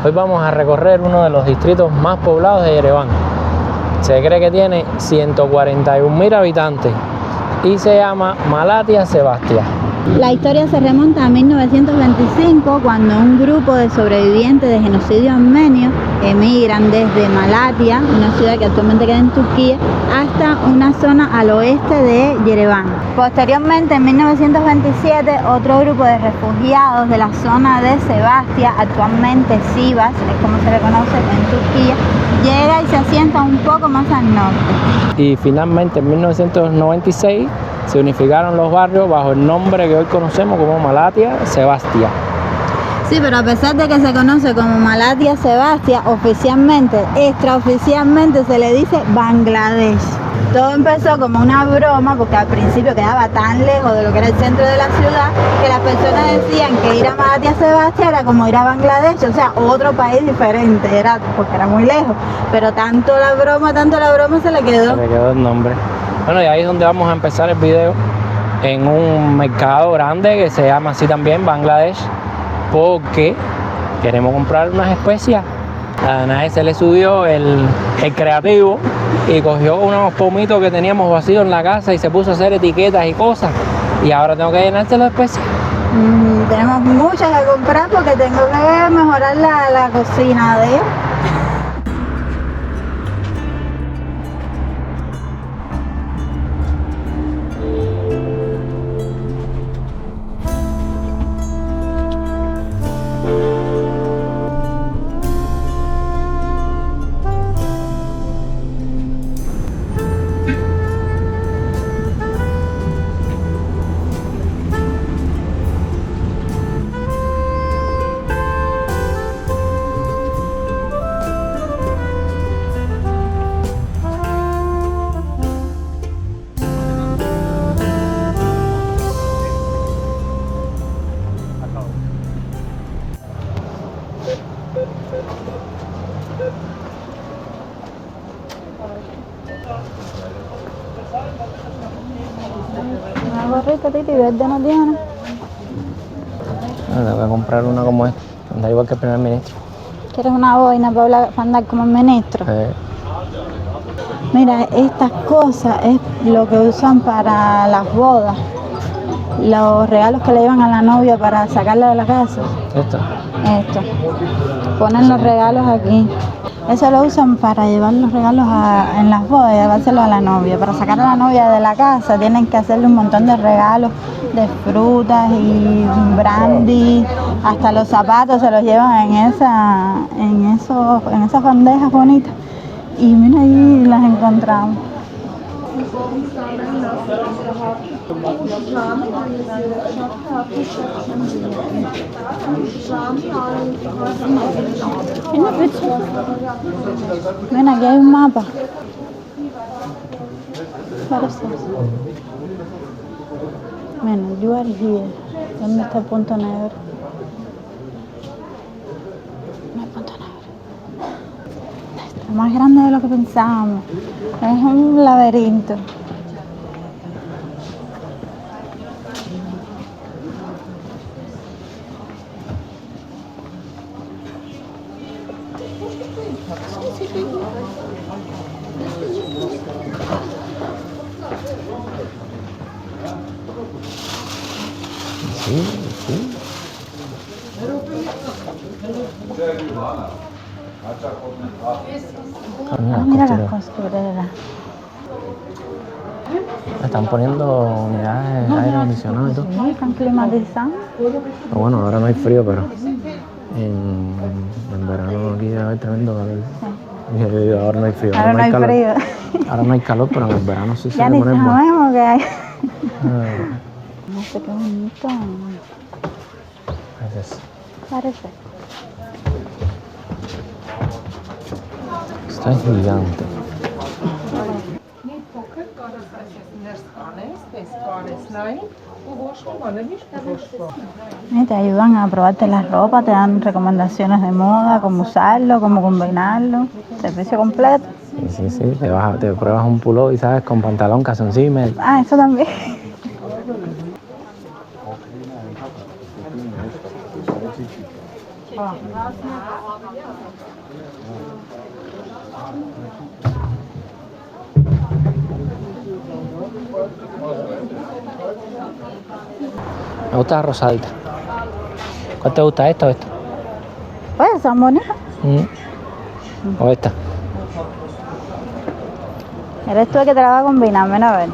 Hoy vamos a recorrer uno de los distritos más poblados de Ereván. Se cree que tiene 141.000 habitantes y se llama Malatya Sebastia. La historia se remonta a 1925, cuando un grupo de sobrevivientes de genocidio armenio emigran desde Malatya, una ciudad que actualmente queda en Turquía, hasta una zona al oeste de Yerevan. Posteriormente, en 1927, otro grupo de refugiados de la zona de Sebastia, actualmente Sivas, es como se le conoce en Turquía, llega y se asienta un poco más al norte. Y finalmente, en 1996, se unificaron los barrios bajo el nombre que hoy conocemos como Malatya Sebastia. Sí, pero a pesar de que se conoce como Malatya Sebastia, oficialmente, extraoficialmente se le dice Bangladesh. Todo empezó como una broma porque al principio quedaba tan lejos de lo que era el centro de la ciudad que las personas decían que ir a Malatya Sebastia era como ir a Bangladesh, o sea, otro país diferente, porque era muy lejos. Pero tanto la broma se le quedó. Se le quedó el nombre. Bueno, y ahí es donde vamos a empezar el video, en un mercado grande que se llama así también, Bangladesh, porque queremos comprar unas especias. A nadie se le subió el creativo y cogió unos pomitos que teníamos vacíos en la casa y se puso a hacer etiquetas y cosas. Y ahora tengo que llenárselo de especias. Tenemos muchas que comprar porque tengo que mejorar la cocina de ella. Una gorrita, Titi, verde no tiene. Bueno, voy a comprar una como esta, anda igual que el primer ministro. ¿Quieres una boina para andar como el ministro? Mira, estas cosas es lo que usan para las bodas. Los regalos que le llevan a la novia para sacarla de la casa. ¿Esto? Ponen los regalos aquí. Eso lo usan para llevar los regalos en las bodas y llevárselo a la novia. Para sacar a la novia de la casa tienen que hacerle un montón de regalos de frutas y brandy. Hasta los zapatos se los llevan en esas bandejas bonitas. Y mira, ahí las encontramos. Mira, aquí hay un mapa. Mira, you are here. ¿Dónde está el punto negro? No hay punto negro. Está más grande de lo que pensábamos. Es un laberinto. Sí. Mira las costureras. Están poniendo unidades de aire acondicionado y todo. Sí, están climatizando. Pero bueno, ahora no hay frío, pero en verano aquí debe haber tremendo calor. Sí. Ahora no hay frío. Ahora no hay calor. frío. Ahora no hay calor, pero en el verano sí se Ya le ni pone más. sabemos qué hay. No sé qué bonito. Parece. Está gigante. Te ayudan a probarte la ropa, te dan recomendaciones de moda, cómo usarlo, cómo combinarlo. Servicio completo. Sí. Te pruebas un pullover y sabes, con pantalón, calzoncillo y medio. Ah, eso también. Me gusta la rosadita. ¿Cuál te gusta, esta o esta? Pues son bonitas. ¿O esta? Eres tú el que te la va a combinar, ven a ver.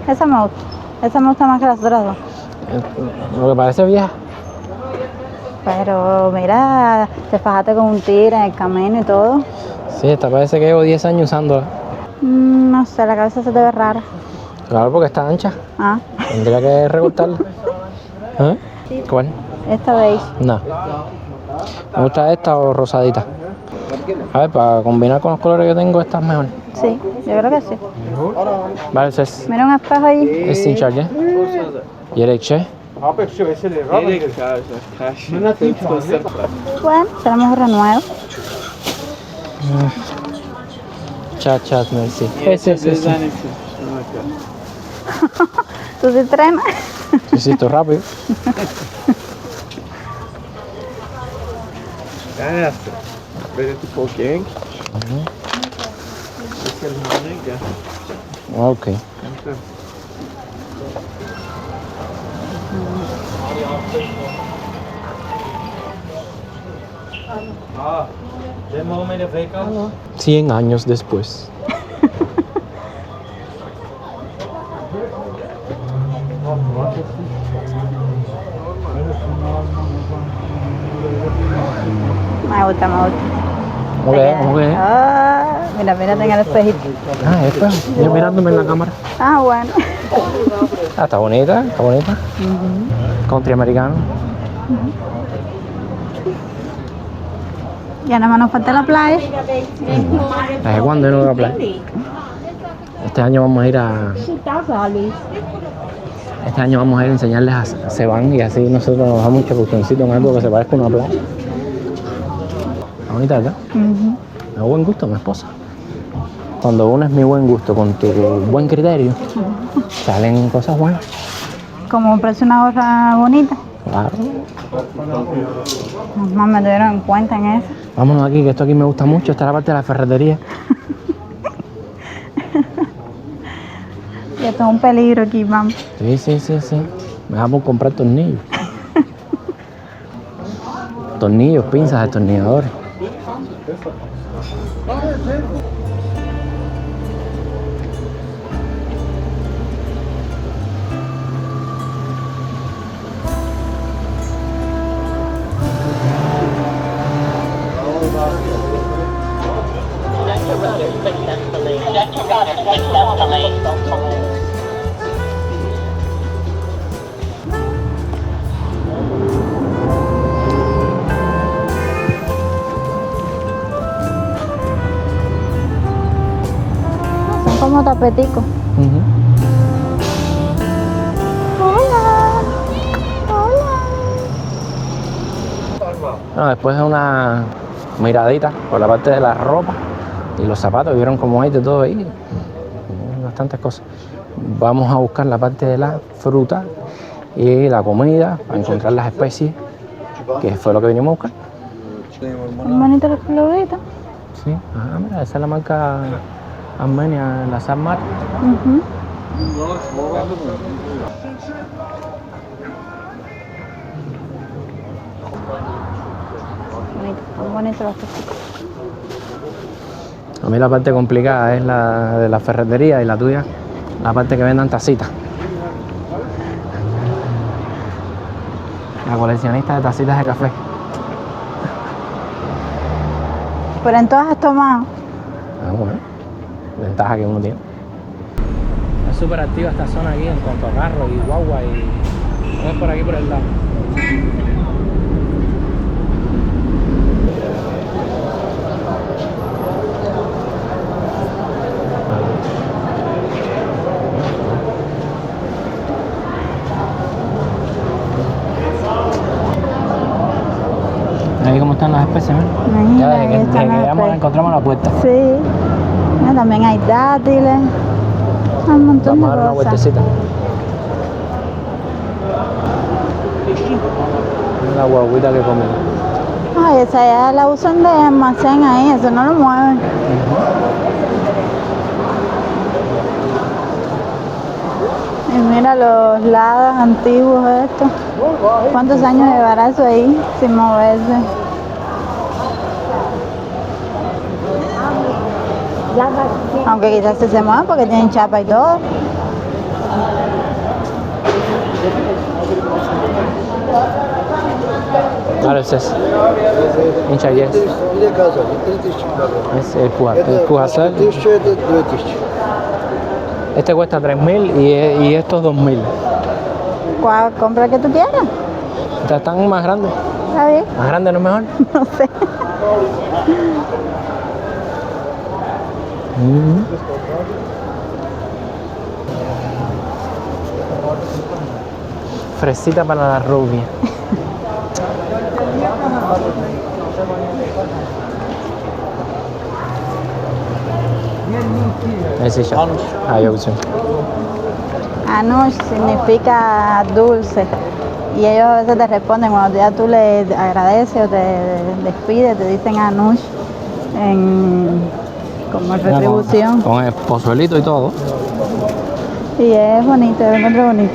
Esa me gusta. Esa me gusta más que las otras dos. Lo que parece vieja. Pero mira, te fajaste con un tigre en el camino y todo. Sí, esta parece que llevo 10 años usándola. No sé, la cabeza se te ve rara. Claro, porque está ancha. Ah, Tendría que recortarla. ¿Eh? ¿Cuál? esta beige. No. ¿Me gusta esta o rosadita? A ver, para combinar con los colores que tengo, esta es mejor. Sí, yo creo que sí. Vale, ses. Mira un espejo allí. Es sin charge. Gerekçe. Bueno, será mejor renuevo. Chat, chat, merci. Sí. ¿Tú te trenas? Sí, esto es rápido. Ok. Ah, 100 años después. Me gusta, me gusta. ¿Cómo que? Mira, mírate en el espejito. Ah, después, yo mirándome en la cámara. Ah, bueno. Ah, está bonita, está bonita. Country americano. Ya nada más nos falta la playa. ¿Desde cuándo no voy a playa? Este año vamos a ir a... Este año vamos a ir a enseñarles a Seban y así nosotros nos damos un chapuzoncito en algo que se parezca a una playa. Está bonita, ¿verdad? Me buen gusto, mi esposa. Cuando uno es mi buen gusto con tu buen criterio, salen cosas buenas. Como comprarse una gorra bonita. Claro. Más me tuvieron en cuenta en eso. Vámonos aquí, que esto aquí me gusta mucho. Esta es la parte de la ferretería. Y esto es un peligro aquí, vamos. Sí. Me vamos a comprar tornillos. Tornillos, pinzas, destornilladores. Son como tapeticos. Hola. Bueno, después de una miradita por la parte de la ropa y los zapatos, vieron cómo hay de todo ahí. Bastantes cosas. Vamos a buscar la parte de la fruta y la comida para encontrar las especies, que fue lo que vinimos a buscar. Son bonitos los coloritos. Sí, mira, esa es la marca Armenia, la Samar. Son bonitos los tapeticos. A mí la parte complicada es la de la ferretería y la tuya, la parte que vendan tacitas. La coleccionista de tacitas de café. Pero en todas has tomado. Bueno, ventaja que uno tiene. Es súper activa esta zona aquí en cuanto a carros y guagua y... Vamos por aquí por el lado. Ahí cómo están las especies, ¿no? Mira, Ya desde que ahí están las llegamos la especies. encontramos a la puerta. Sí. Mira, también hay dátiles. Hay un montón Vamos a dar de una cosas. vueltecita. La guaguita que comí. Ay, esa ya la usan de almacén ahí, eso no lo mueven. Y mira los ladas antiguos estos. ¿Cuántos años llevará eso ahí sin moverse? Aunque quizás se muevan porque tienen chapa y todo. Maalesef. İnşallah yes. Bir de kazan. 3000 kadar. Es el Pujasal. 3000 de 2000. Este cuesta 3.000 y estos 2.000. ¿Cuál compra el que tú quieras? Estas están más grandes. ¿Está bien? Más grandes no es mejor. No sé. Fresita para la rubia. Ese ya. Hay opción. Anush significa dulce. Y ellos a veces te responden cuando ya tú le agradeces o te despides, te dicen Anush como retribución. Con el pozuelito y todo. Y es bonito, lo encuentro bonito.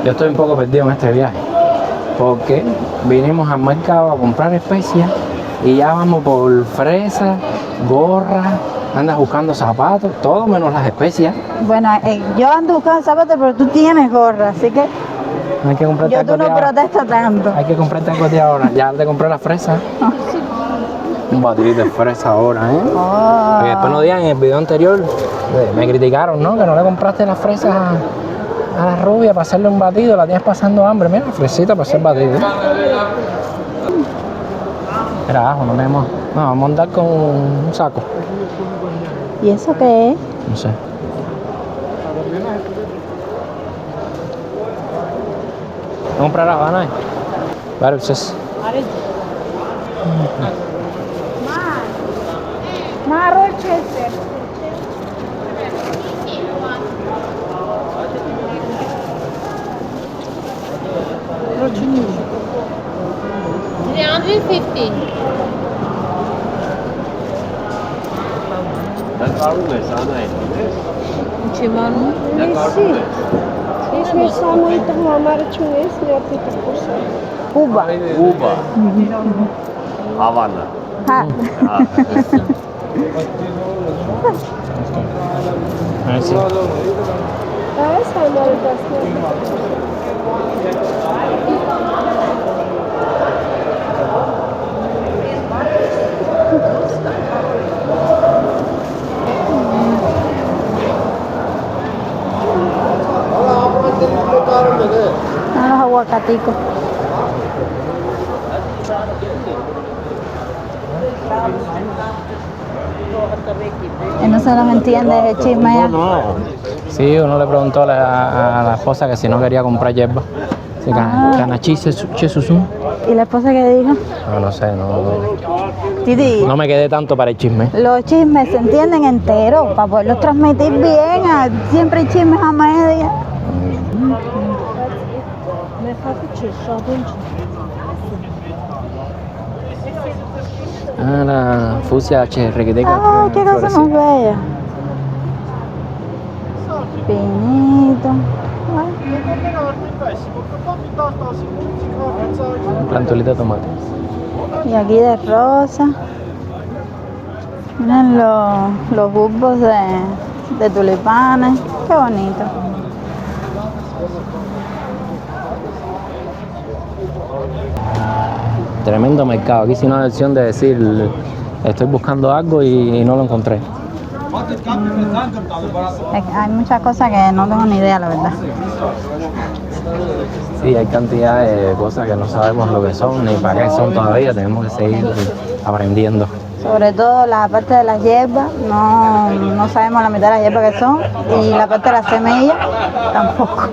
Yo estoy un poco perdido en este viaje. Porque vinimos al mercado a comprar especias y ya vamos por fresas, gorras, andas buscando zapatos, todo menos las especias. Bueno, yo ando buscando zapatos, pero tú tienes gorra, así que Hay que comprarte yo tú algo no de ahora. protestas tanto. Hay que comprarte algo de ahora. Ya te compré las fresas. Un batidito de fresa ahora, ¿eh? Oh. Porque después no digan en el video anterior, me criticaron, ¿no? Que no le compraste las fresas a la rubia para hacerle un batido, la tienes pasando hambre. Mira, fresita para hacer batido. Era ajo, no tenemos. No, vamos a andar con un saco. ¿Y eso qué es? No sé. Comprar la Habana. Vale, pues. اسمش سامويت هو مارتشو اسمي أعطيك الفرصة. Cuba. Cuba. Havana. Ah, A ver si. esa es la son los aguacaticos. Y no se los entiende el chisme ya. Sí, uno le preguntó a la esposa que si no quería comprar hierba. Si Canachi Chesusum. ¿Y la esposa qué dijo? No sé, Titi, no me quedé tanto para el chisme. los chismes se entienden enteros para poderlos transmitir bien. Siempre hay chismes a media. Ah, la fucsia requeteca. Ay, qué cosa más bella. Pinito. Plantolita de tomate. Y aquí de rosa. Miren los bulbos de tulipanes. Qué bonito. Tremendo mercado. Aquí sin una opción de decir estoy buscando algo y no lo encontré. Hay muchas cosas que no tengo ni idea, la verdad. Sí, hay cantidad de cosas que no sabemos lo que son ni para qué son todavía. Tenemos que seguir aprendiendo. Sobre todo la parte de las hierbas, no sabemos la mitad de las hierbas que son. Y la parte de las semillas, tampoco.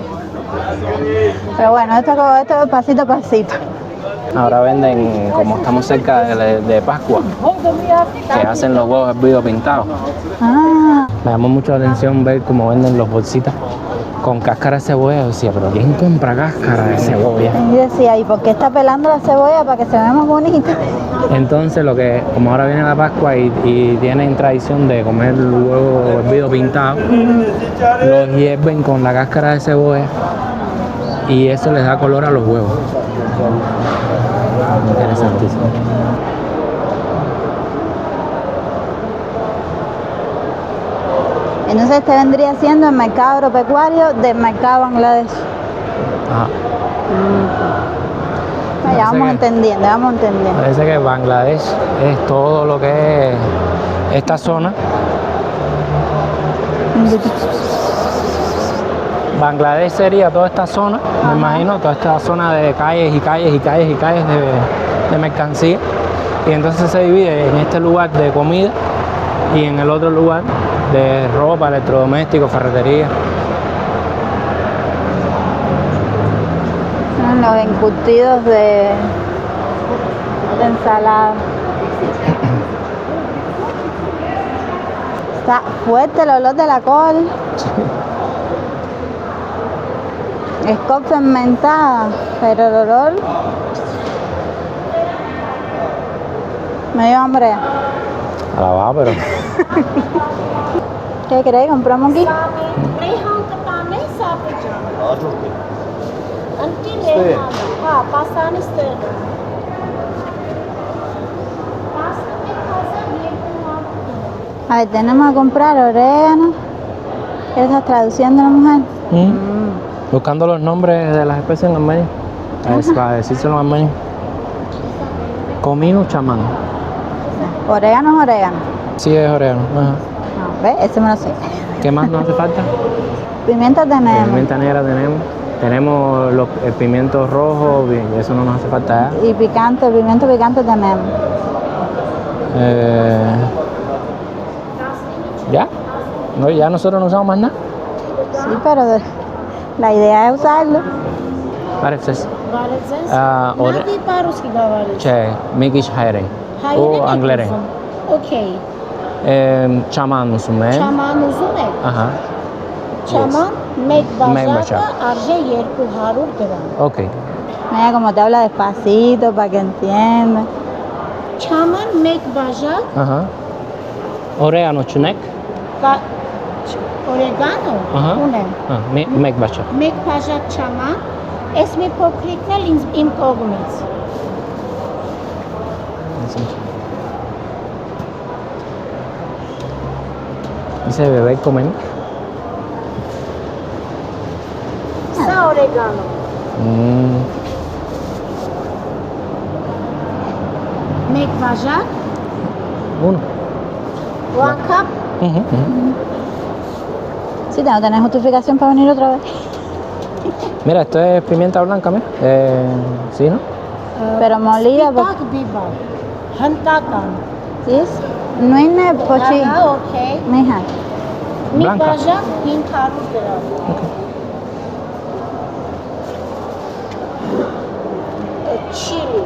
Pero bueno, esto es pasito a pasito. Ahora venden, como estamos cerca de Pascua, que hacen los huevos hervidos pintados. Ah, Me llamó mucho la atención ver cómo venden los bolsitas con cáscara de cebolla. Yo decía, pero ¿quién compra cáscara de cebolla? Y decía, ¿y por qué está pelando la cebolla para que se vea más bonita? Entonces, como ahora viene la Pascua y tienen tradición de comer el huevo hervido pintado, los hierven con la cáscara de cebolla y eso les da color a los huevos. Interesantísimo. Entonces este vendría siendo el mercado agropecuario del mercado Bangladesh. Ajá. Ya vamos Parece que- entendiendo, vamos entendiendo. Parece que Bangladesh es todo lo que es esta zona. Bangladesh sería toda esta zona, me imagino, toda esta zona de calles y calles y calles y calles de mercancía. Y entonces se divide en este lugar de comida y en el otro lugar de ropa, electrodomésticos, ferretería. Son los encurtidos de ensalada. Está fuerte el olor de la col. Es col fermentada, pero el olor me dio hambre. Alabado, pero ¿Qué crees? ¿Compramos aquí? Rehan का पान नहीं साफ जाना Aa, çok iyi. Aunty Rehan हाँ पासान इस्तेमाल पास्ता में खासा ये तो A ver, tenemos que comprar orégano. ¿Qué estás traduciendo la mujer? buscando los nombres de las especies en armenio. Para decírselo en armenio. Comino chamán. Orégano es orégano. Sí, es orégano. Ajá. No, ¿ves? Ese me lo sé. ¿Qué más nos hace falta? Pimienta tenemos. Pimienta negra tenemos. Tenemos el pimiento rojo, bien, eso no nos hace falta ya. Y picante, pimiento picante tenemos. ¿Ya? No, ya nosotros no usamos más nada. Sí, pero la idea es usarlo. Parece. वाले और नादी पार उसकी गावाले Che, Mikish Haire. O Anglere. Okay. Chaman musume. Çaman uzun է Ajá. Çaman մեկ Մեկ բաժակը բաժակ։ արժե 200 դրամ Ok. Mira cómo te habla despacito para que entienda. Çaman մեկ բաժակ Ajá. Orégano chunek. կա- օրեգանո Ահա։ ունեմ Mek bacha. մեկ բաժակ çaman Ես մի փոքրիկն էլ իմ կողմից Dice bebé comen. Սա օրեգանո մեկ բաժակ Uno. one cup Ujú, ujú. Sí, tengo que tener justificación para venir otra vez. Mira, esto es pimienta blanca, mira. Sí, ¿no? Pero molida, Սպիտակ բիբար հնդական ¿sí? No hay pochi. Ահա, okay Mija, մի Blanca. բաժակ 500 դրամ Chili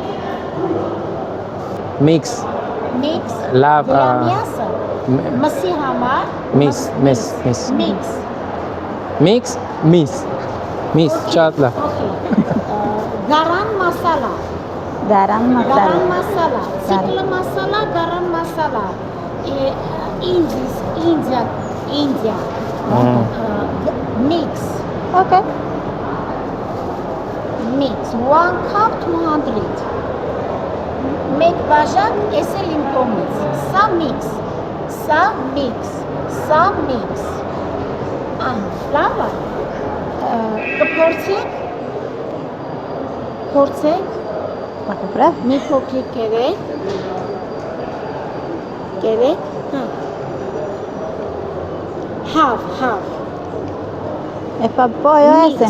Mix. mix La- Դրամյասը մսի համար Mix. mix Mix. Mis. Chatla. Okay. Garam masala. garam masala. Garam masala. Sikla masala, garam masala. India. Mix. Ok. Mix. 1 cup 200. Make bajak ese limpomis. Some mix. Լավ է։ Կփորձեք։ Para comprar. Մի փոքրիկ կերեք։ Հա։ Half. Es para el pollo Mix. ese.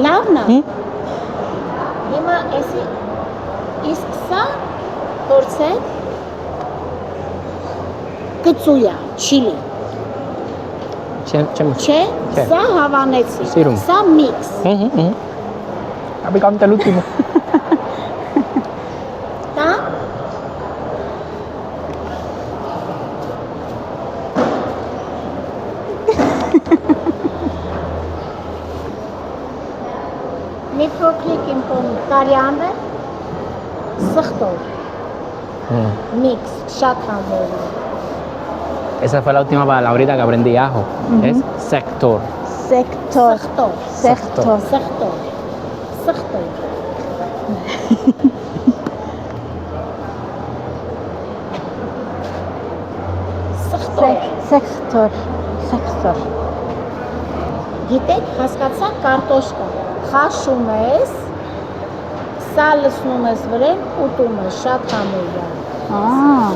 Լավն է։ ¿Mm? Հիմա էսի իսկ սա փորձեք։ Կծույա, չիլի։ Chemos. Չէ, Չէ։ սա հավանեցի։ Սիրում։ Սա mix։ Ha picante el último. Տա։ փոքրիկ իմ տարյանը սխտոր mix շատ համով Esa fue la última palabra ahorita que aprendí, ajo. Es sector. Sector. սխտոր Sector. սխտոր սխտոր սխտոր Sector. Sector. Գիտեք, հասկացա կարտոշկա խաշում ես սա լցնում ես վրեն ուտում ես շատ համով է Ah.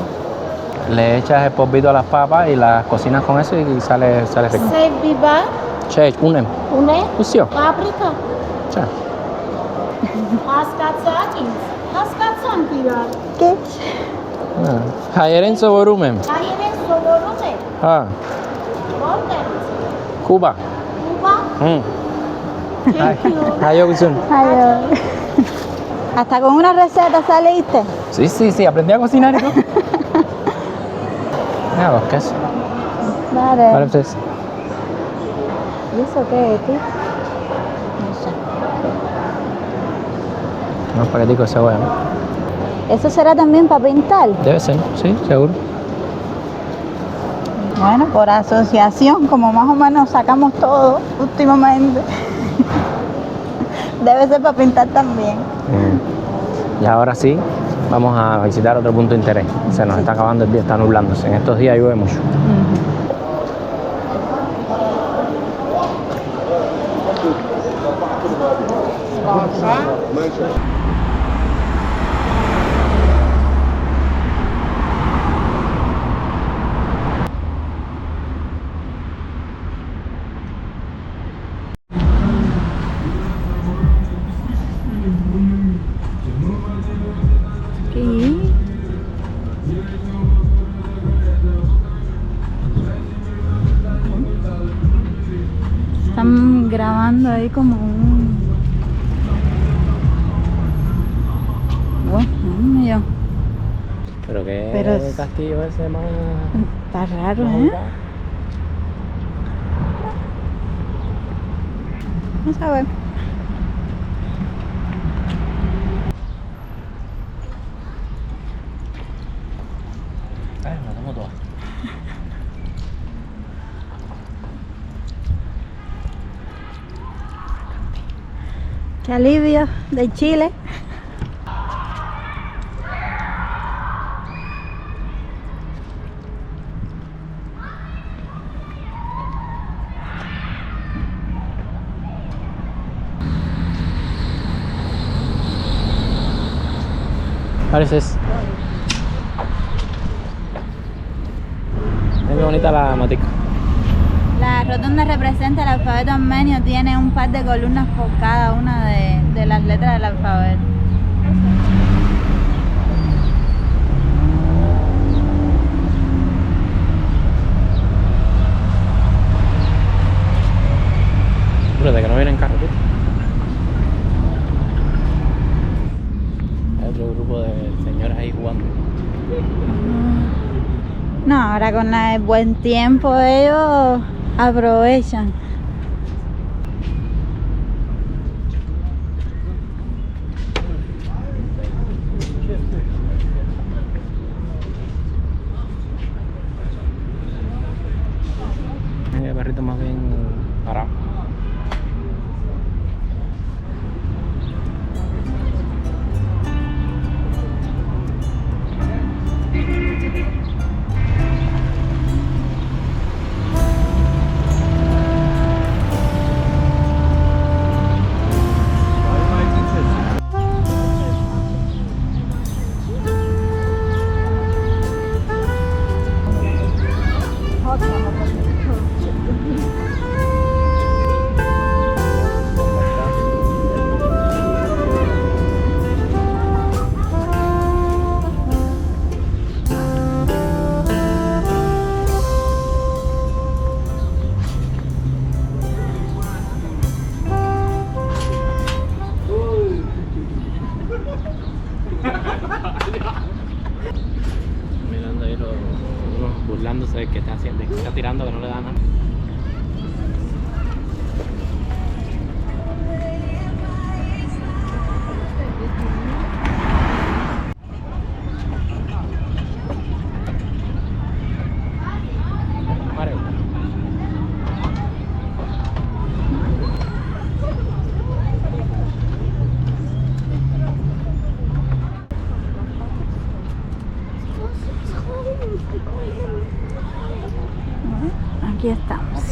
Le echas el polvito a las papas y las cocinas con eso y sale rico. Սև բիբար Che, unem. ունե Usio. պապրիկա Che. հասկացաք ինձ հասկացանք իրար ¿Qué? Հայերեն սովորում եմ։ հայերեն սովորում եք Հա, որտեղից Cuba. Cuba thank you Հայողություն։ Ay, hasta con una receta saliste. Sí, aprendí a cocinar y todo. Mira los quesos. Dale. Vale, pues. ¿Y eso qué es, tío? No sé. Unos paqueticos de cebolla, ¿no? ¿Eso será también para pintar? Debe ser, sí, seguro. Bueno, por asociación, como más o menos sacamos todo últimamente. Debe ser para pintar también. Y ahora sí, vamos a visitar otro punto de interés. Se nos está acabando el día, está nublándose. En estos días llueve mucho. Aquí. Están grabando ahí como un... Bueno, Pero qué Pero castillo ese más... está raro, ¿eh? Vamos a ver. Ay, me tomo todo. Qué alivio de Chile. Pareces. Qué bonita la motica. La rotonda representa el alfabeto armenio, tiene un par de columnas por cada una de las letras del alfabeto. Júrate que no vienen carros, tío. Hay otro grupo de señoras ahí jugando. No, ahora con el buen tiempo ellos aprovechan. El perrito más bien parado. Mirando ahí unos burlándose de que está haciendo, que está tirando que no le da nada. Aquí estamos.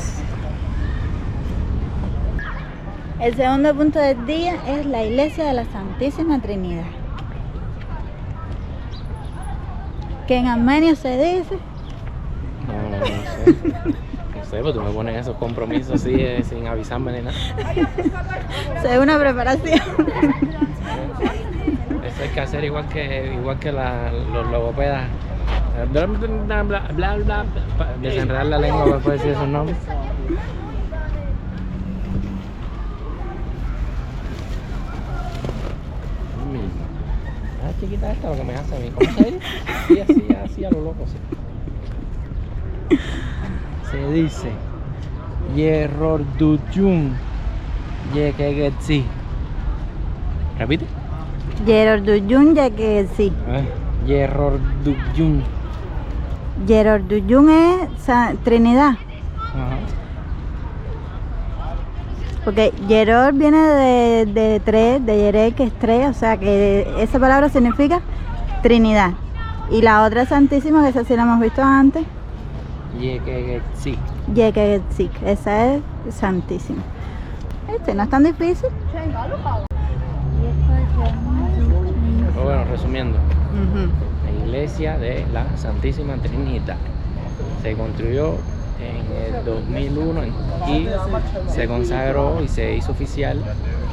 El segundo punto del día es la iglesia de la Santísima Trinidad, que en armenio se dice. No sé. No sé, pues tú me pones esos compromisos así sin avisarme ni nada. Según una preparación. Eso hay que hacer igual que los logopedas. Bla, bla, bla, bla, bla, para desenredar la lengua para poder decir esos nombres. Chiquita esta lo que me hace a mí. ¿Cómo se dice? Así a lo loco, sí. Se dice Yerorduyun Yekegetsi. ¿Repite? Yerorduyun Yekegetsi. Yerorduyun. Yerorduyun es Trinidad. Ajá. Porque Yeror viene de tres, de Yere, que es tres, o sea que esa palabra significa Trinidad. Y la otra es Santísima, que esa sí la hemos visto antes. Yekegetsi. Yekegetsi, esa es Santísima. No es tan difícil. Bueno, resumiendo, la iglesia de la Santísima Trinidad se construyó en el 2001 y se consagró y se hizo oficial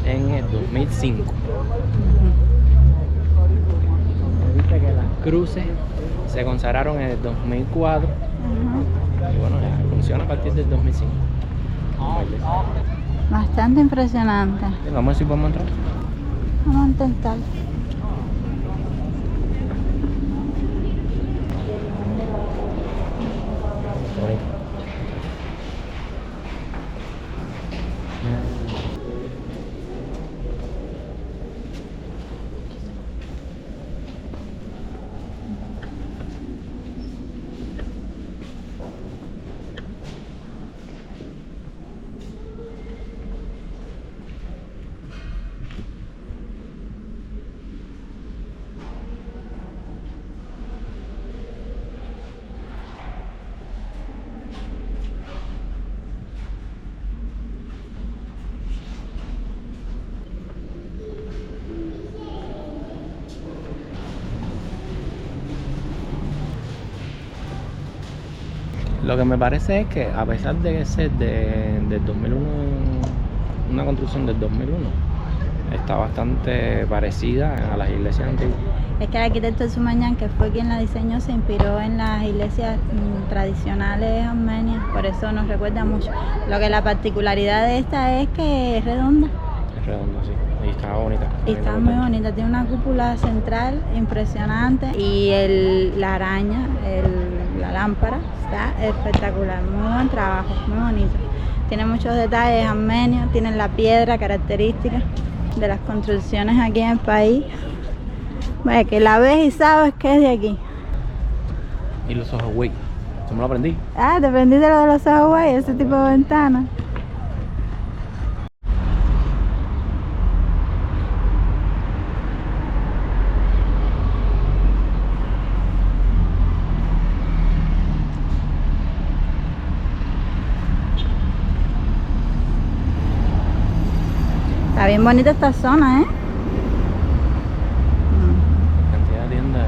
en el 2005. Viste que las cruces se consagraron en el 2004 y bueno, ya funciona a partir del 2005. Bastante impresionante. Vamos a ver si podemos entrar. Vamos a intentar. Lo que me parece es que a pesar de ser del 2001, una construcción del 2001, está bastante parecida a las iglesias antiguas. Es que el arquitecto Zumañán, que fue quien la diseñó, se inspiró en las iglesias tradicionales armenias, por eso nos recuerda mucho. Lo que la particularidad de esta es que es redonda. Es redonda, sí. Y está bonita. Y está muy bonita, tiene una cúpula central impresionante y la araña, la lámpara, está espectacular, muy buen trabajo, muy bonito. Tiene muchos detalles armenios, tiene la piedra característica de las construcciones aquí en el país. Bueno, que la ves y sabes que es de aquí. Y los ojos, güey. ¿Eso me lo aprendí? Ah, te aprendiste lo de los ojos, güey, ese tipo de ventana. Está bien bonita esta zona, ¿eh? Cantidad de tiendas.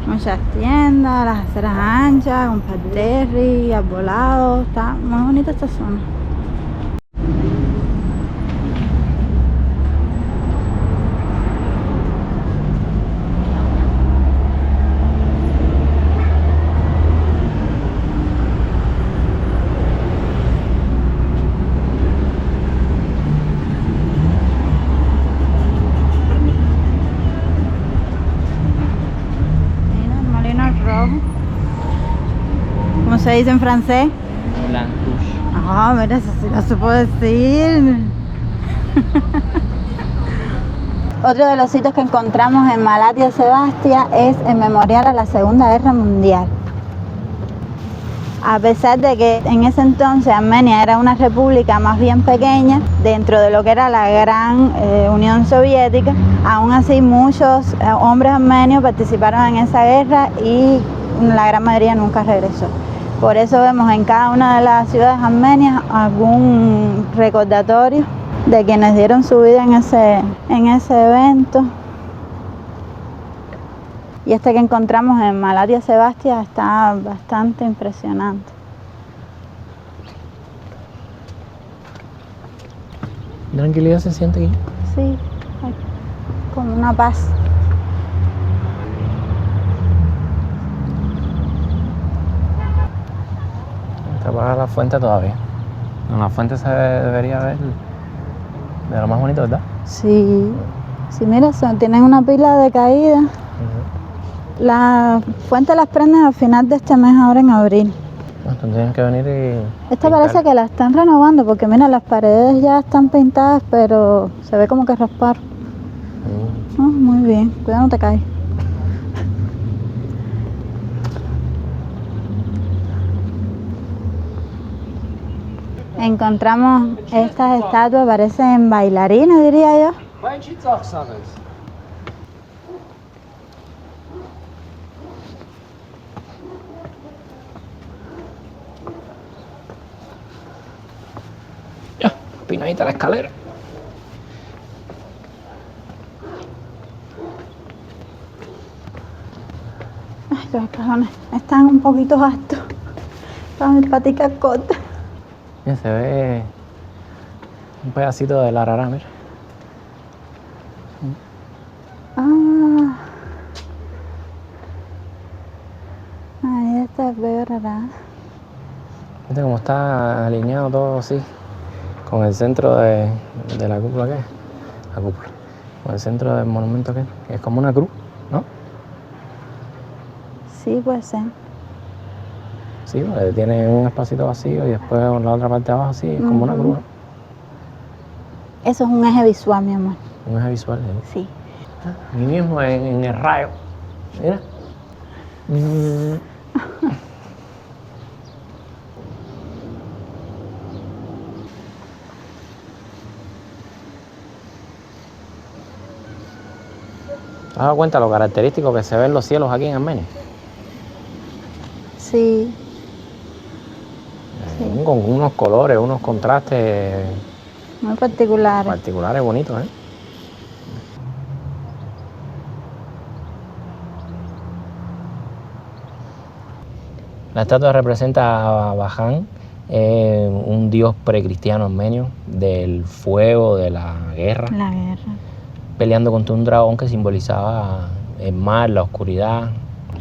Muchas tiendas, las aceras anchas, con parterres, arbolados. Está muy bonita esta zona. ¿Cómo se dice en francés? Blanc Rouge. Ah, mira, eso sí lo supo decir. Otro de los sitios que encontramos en Malatya Sebastia es el memorial a la Segunda Guerra Mundial. A pesar de que en ese entonces Armenia era una república más bien pequeña dentro de lo que era la gran Unión Soviética, aún así muchos hombres armenios participaron en esa guerra y la gran mayoría nunca regresó. Por eso vemos en cada una de las ciudades armenias algún recordatorio de quienes dieron su vida en ese evento. Y este que encontramos en Malatia Sebastia está bastante impresionante. Tranquilidad se siente aquí. Sí, hay como una paz. Está para la fuente todavía. En la fuente se debería ver de lo más bonito, ¿verdad? Sí, mira, tienen una pila de caída. La fuente las prenden al final de este mes, ahora en abril. Entonces tienen que venir y... Esta parece que la están renovando porque mira, las paredes ya están pintadas, pero se ve como que rasparon. Muy bien, cuidado no te caes. Encontramos estas estatuas, parecen bailarines, diría yo. Ya, pinadita la escalera. Ay, los escalones están un poquito altos para mis paticas cortas. Mira, se ve un pedacito de la rara, mira. Ahí está el bebé rara. Viste cómo está alineado todo así, con el centro de la cúpula, ¿qué es? La cúpula. Con el centro del monumento, ¿qué es? Es como una cruz, ¿no? Sí, puede ser. Sí, porque tiene un espacito vacío y después la otra parte de abajo así, es como una cruz, ¿no? Eso es un eje visual, mi amor. Un eje visual, ¿eh? Sí. Aquí mismo en el rayo. Mira. ¿Te has dado cuenta de lo característico que se ven los cielos aquí en Armenia? Sí. Con unos colores, unos contrastes Muy particulares. particulares, bonitos, ¿eh? La estatua representa a Baján, un dios precristiano armenio del fuego, de la guerra, La guerra. peleando contra un dragón que simbolizaba el mar, la oscuridad.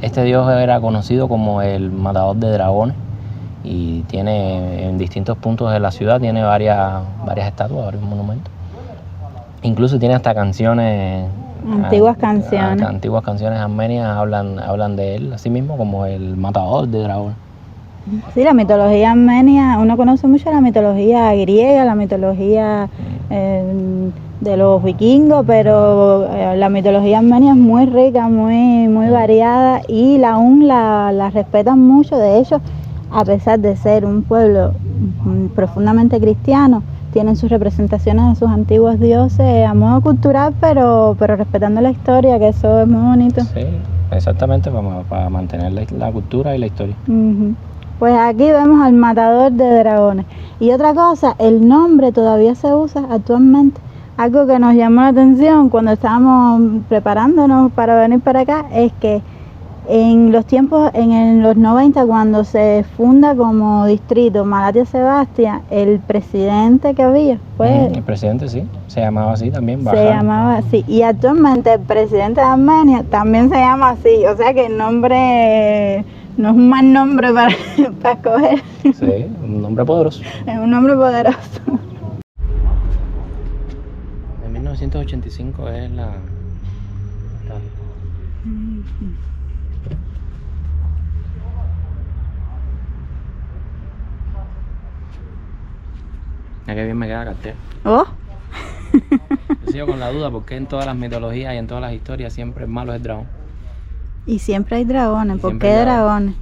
Este dios era conocido como el matador de dragones y tiene en distintos puntos de la ciudad tiene varias estatuas, varios monumentos. Incluso tiene hasta canciones. Antiguas canciones. Antiguas canciones armenias hablan de él, así mismo como el matador de dragones. Sí, la mitología armenia, uno conoce mucho la mitología griega, la mitología de los vikingos, pero la mitología armenia es muy rica, muy variada y aún la respetan mucho. De hecho, a pesar de ser un pueblo profundamente cristiano, tienen sus representaciones de sus antiguos dioses a modo cultural, pero respetando la historia, que eso es muy bonito. Sí, exactamente, para mantener la cultura y la historia. Pues aquí vemos al matador de dragones. Y otra cosa, el nombre todavía se usa actualmente. Algo que nos llamó la atención cuando estábamos preparándonos para venir para acá es que en los tiempos, en los 90, cuando se funda como distrito Malatia Sebastia, el presidente que había, pues... El presidente sí, se llamaba así también, Baján. Se llamaba así. Y actualmente el presidente de Armenia también se llama así. O sea que el nombre no es un mal nombre para escoger. Sí, un nombre poderoso. Es un nombre poderoso. En 1985 es la... Mira qué bien me queda la cartera. Oh. Yo sigo con la duda porque en todas las mitologías y en todas las historias siempre el malo es el dragón. Y siempre hay dragones. ¿Por Siempre qué hay dragones?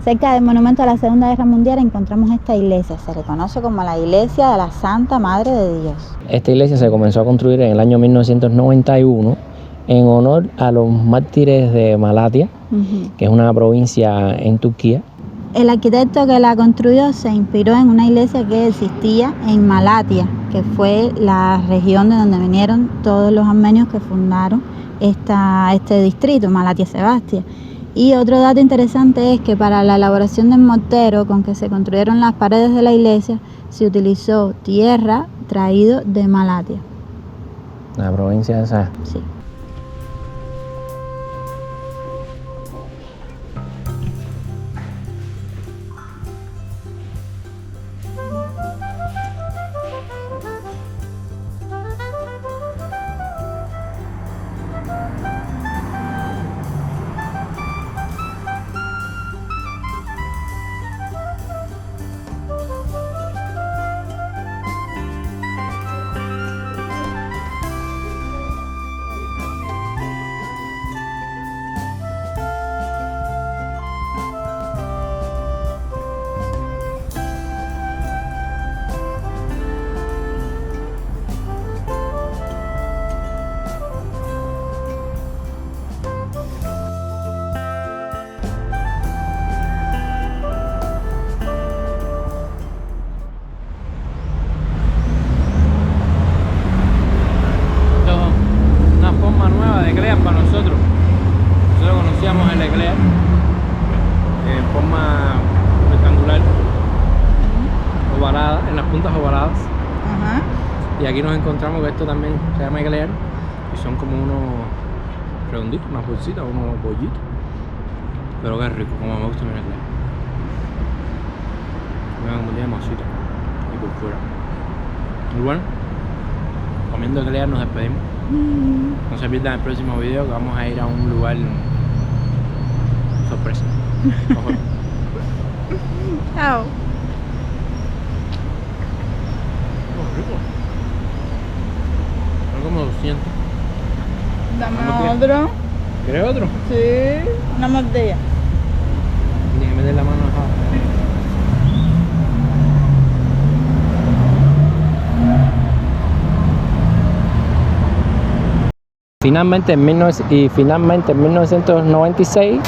Cerca del monumento a la Segunda Guerra Mundial encontramos esta iglesia. Se le conoce como la iglesia de la Santa Madre de Dios. Esta iglesia se comenzó a construir en el año 1991 en honor a los mártires de Malatya, que es una provincia en Turquía. El arquitecto que la construyó se inspiró en una iglesia que existía en Malatya, que fue la región de donde vinieron todos los armenios que fundaron este distrito, Malatya Sebastia. Y otro dato interesante es que para la elaboración del mortero con que se construyeron las paredes de la iglesia se utilizó tierra traído de Malatya. La provincia esa. Sí. Para nosotros conocíamos el eclair en forma rectangular, ovalada, en las puntas ovaladas. Y aquí nos encontramos que esto también se llama eclair y son como unos redonditos, unas bolsitas, unos bollitos, pero que es rico, como me gusta mi eclair. Vean como tiene masita y por fuera. Muy bueno. Comiendo eclair nos despedimos. No se pierdan el próximo video, que vamos a ir a un lugar sorpresa. Ojo. Chao. Rico. Son como 200. Dame otro. ¿Quieres otro? Sí, una mordida. Tienes que meter la mano a Finalmente en 1996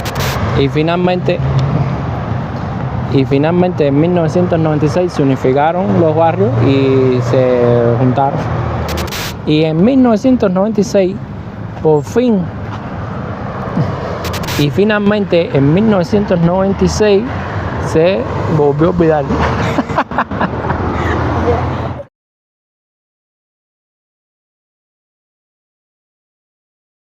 en 1996 se unificaron los barrios y se juntaron. Y en 1996 por fin y finalmente en 1996 se volvió a olvidar.